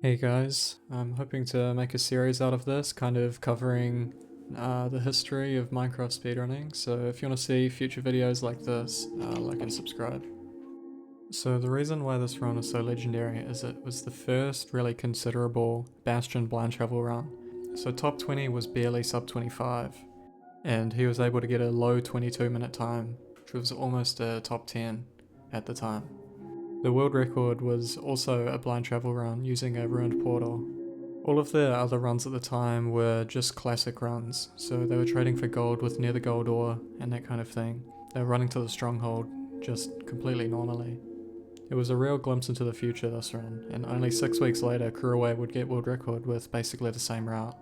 Hey guys, I'm hoping to make a series out of this, kind of covering the history of Minecraft speedrunning, so if you want to see future videos like this, like and subscribe. So the reason why this run is so legendary is it was the first really considerable Bastion blind travel run. So top 20 was barely sub 25, and he was able to get a low 22-minute time, which was almost a top 10 at the time. The world record was also a blind travel run using a ruined portal. All of the other runs at the time were just classic runs, so they were trading for gold with near the gold ore and that kind of thing. They were running to the stronghold just completely normally. It was a real glimpse into the future, this run, and only 6 weeks later Kuraway would get world record with basically the same route.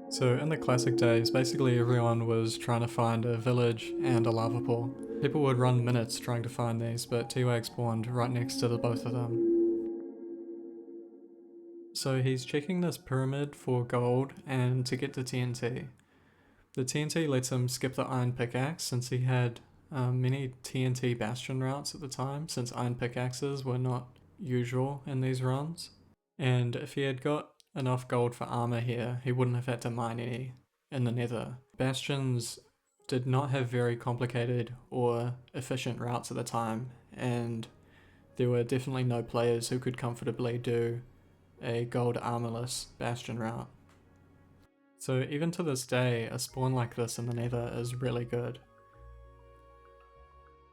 So in the classic days, basically everyone was trying to find a village and a lava pool. People would run minutes trying to find these, but T-Wag spawned right next to the both of them. So he's checking this pyramid for gold and to get the TNT. The TNT lets him skip the iron pickaxe since he had many TNT bastion routes at the time, since iron pickaxes were not usual in these runs. And if he had got enough gold for armor here, he wouldn't have had to mine any in the nether. Bastions did not have very complicated or efficient routes at the time, and there were definitely no players who could comfortably do a gold armorless bastion route. So even to this day, a spawn like this in the nether is really good.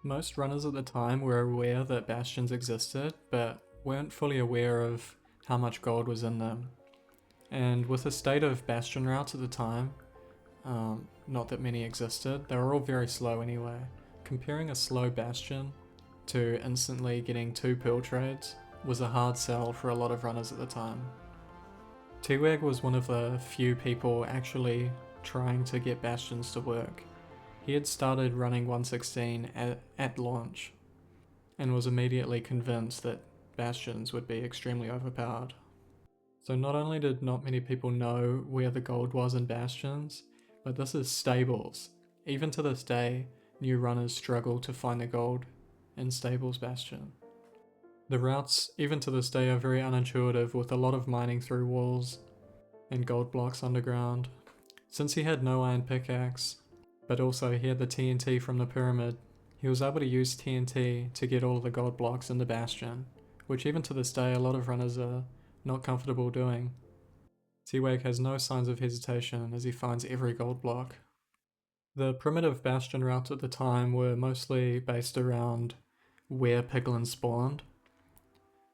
Most runners at the time were aware that bastions existed, but weren't fully aware of how much gold was in them. And with the state of bastion routes at the time, not that many existed, they were all very slow anyway. Comparing a slow bastion to instantly getting 2 pearl trades was a hard sell for a lot of runners at the time. T-Wag was one of the few people actually trying to get bastions to work. He had started running 116 at launch, and was immediately convinced that bastions would be extremely overpowered. So not only did not many people know where the gold was in bastions, but this is stables. Even to this day, new runners struggle to find the gold in stables bastion. The routes, even to this day, are very unintuitive, with a lot of mining through walls and gold blocks underground. Since he had no iron pickaxe, but also he had the TNT from the pyramid, he was able to use TNT to get all of the gold blocks in the bastion, which even to this day a lot of runners are not comfortable doing. T-Wag has no signs of hesitation as he finds every gold block. The primitive bastion routes at the time were mostly based around where piglins spawned.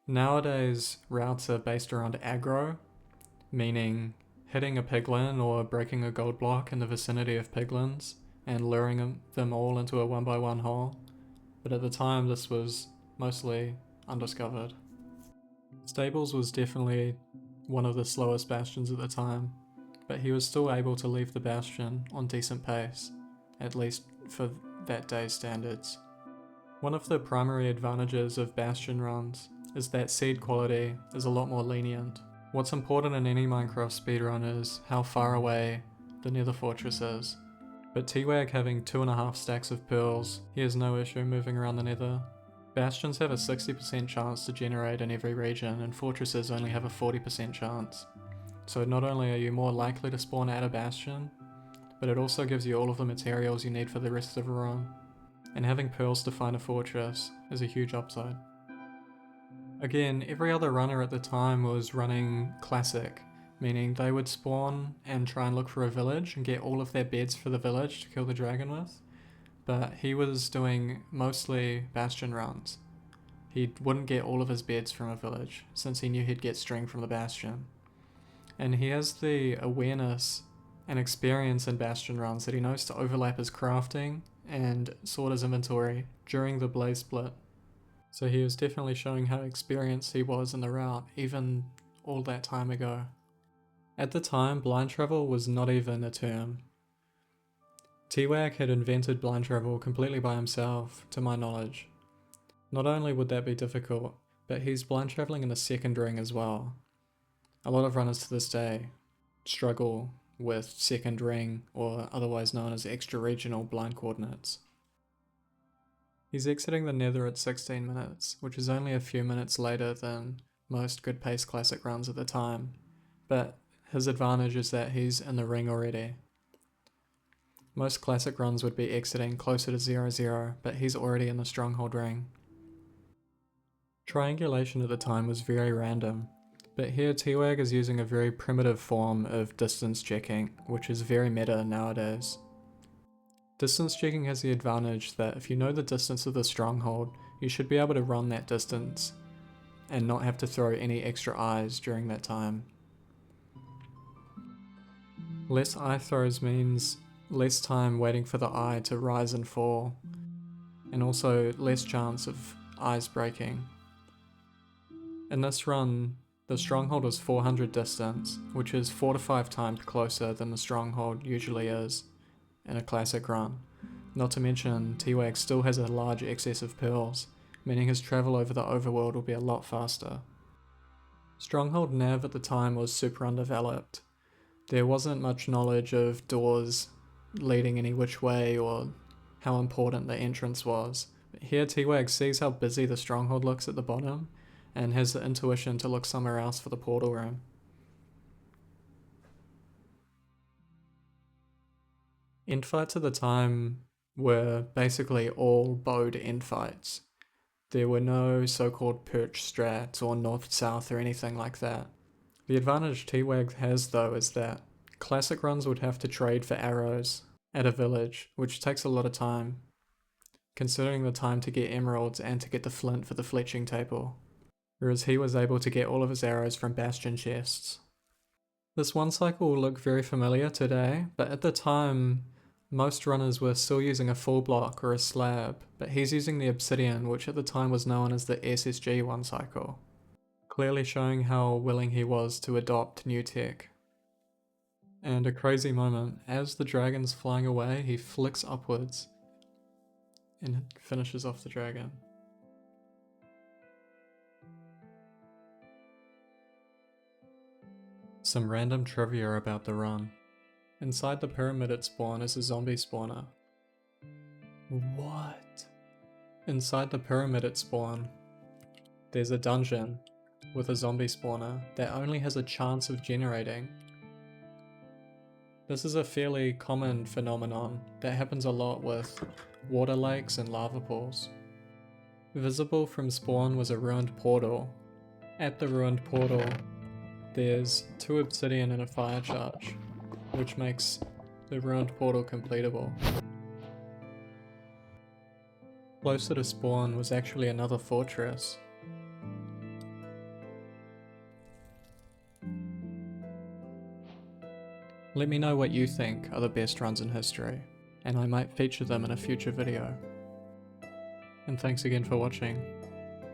Nowadays, routes are based around aggro, meaning hitting a piglin or breaking a gold block in the vicinity of piglins and luring them all into a 1x1 hole, but at the time this was mostly undiscovered. Stables was definitely one of the slowest bastions at the time, but he was still able to leave the bastion on decent pace, at least for that day's standards. One of the primary advantages of bastion runs is that seed quality is a lot more lenient. What's important in any Minecraft speedrun is how far away the nether fortress is. But T-Wag having 2.5 stacks of pearls, he has no issue moving around the nether. Bastions have a 60% chance to generate in every region, and fortresses only have a 40% chance. So not only are you more likely to spawn at a bastion, but it also gives you all of the materials you need for the rest of the run. And having pearls to find a fortress is a huge upside. Again, every other runner at the time was running classic, meaning they would spawn and try and look for a village and get all of their beds for the village to kill the dragon with, but he was doing mostly bastion runs. He wouldn't get all of his beds from a village, since he knew he'd get string from the bastion. And he has the awareness and experience in bastion runs that he knows to overlap his crafting and sort his inventory during the blaze split. So he was definitely showing how experienced he was in the route, even all that time ago. At the time, blind travel was not even a term. T-Wag had invented blind travel completely by himself, to my knowledge. Not only would that be difficult, but he's blind traveling in the second ring as well. A lot of runners to this day struggle with second ring, or otherwise known as extra regional blind coordinates. He's exiting the nether at 16 minutes, which is only a few minutes later than most good pace classic runs at the time, but his advantage is that he's in the ring already. Most classic runs would be exiting closer to 0-0, but he's already in the stronghold ring. Triangulation at the time was very random, but here T-Wag is using a very primitive form of distance checking, which is very meta nowadays. Distance checking has the advantage that if you know the distance of the stronghold, you should be able to run that distance and not have to throw any extra eyes during that time. Less eye throws means less time waiting for the eye to rise and fall, and also less chance of eyes breaking. In this run, the stronghold is 400 distance, which is 4 to 5 times closer than the stronghold usually is in a classic run. Not to mention, T-Wag still has a large excess of pearls, meaning his travel over the overworld will be a lot faster. Stronghold nav at the time was super undeveloped. There wasn't much knowledge of doors leading any which way or how important the entrance was. But here T-Wag sees how busy the stronghold looks at the bottom and has the intuition to look somewhere else for the portal room. Endfights at the time were basically all bowed endfights. There were no so-called perch strats or north-south or anything like that. The advantage T-Wag has though is that classic runs would have to trade for arrows at a village, which takes a lot of time, considering the time to get emeralds and to get the flint for the fletching table, whereas he was able to get all of his arrows from bastion chests. This one cycle will look very familiar today, but at the time, most runners were still using a full block or a slab, but he's using the obsidian, which at the time was known as the SSG one cycle, clearly showing how willing he was to adopt new tech. And a crazy moment, as the dragon's flying away, he flicks upwards and finishes off the dragon. Some random trivia about the run. Inside the pyramid at spawn is a zombie spawner. What? Inside the pyramid at spawn, there's a dungeon with a zombie spawner that only has a chance of generating. This is a fairly common phenomenon that happens a lot with water lakes and lava pools. Visible from spawn was a ruined portal. At the ruined portal, there's 2 obsidian and a fire charge, which makes the ruined portal completable. Closer to spawn was actually another fortress. Let me know what you think are the best runs in history, and I might feature them in a future video. And thanks again for watching.